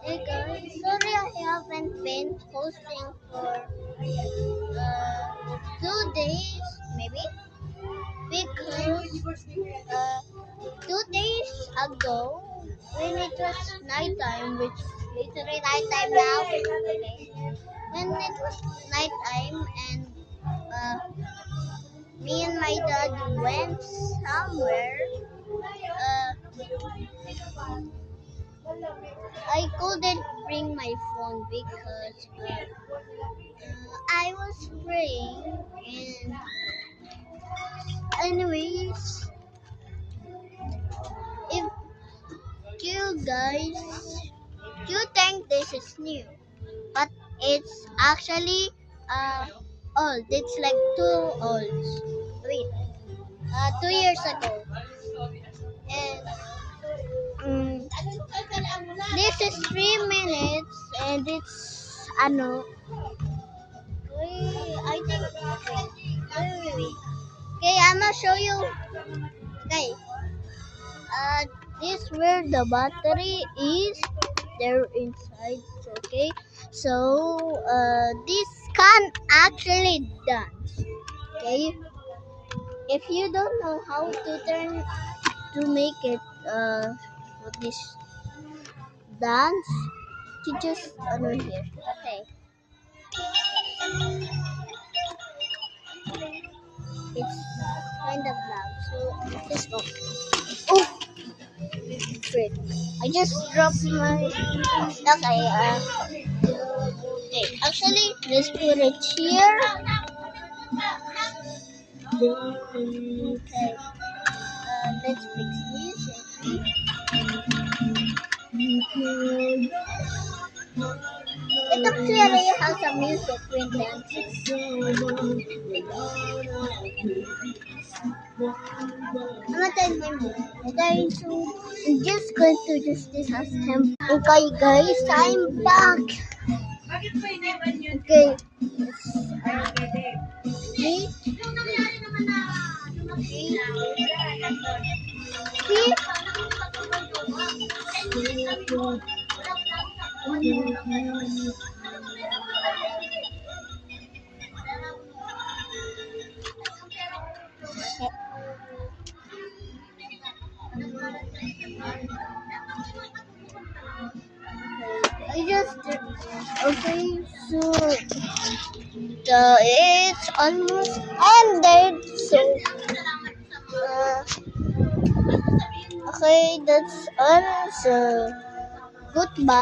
Hey guys, sorry I haven't been posting for 2 days, maybe, because 2 days ago, when it was nighttime, which literally nighttime now, okay, when it was nighttime and uh, me and my dad went somewhere, uh, I couldn't bring my phone because I was praying, and anyways, if you guys you think this is new, but it's actually old. It's like too old. Wait, 2 years ago, and this is 3 minutes, and it's ano. Wait, I think. Wait. Okay, I'm gonna show you. Okay, uh, this where the battery is there inside. Okay, so this can actually dance. Okay, if you don't know how to turn to make it with this dance, you just here. Okay, it's kind of loud, so just go. Oh, frick! I just dropped my. Okay, okay. Actually, let's put it here. Okay, let's fix this. It actually has a music when dancing. I'm not telling my mom. I'm just going to just this as temp. Okay, guys, I'm back. Okay. See? See? I just okay, so it's almost ended. So okay, that's all. So goodbye.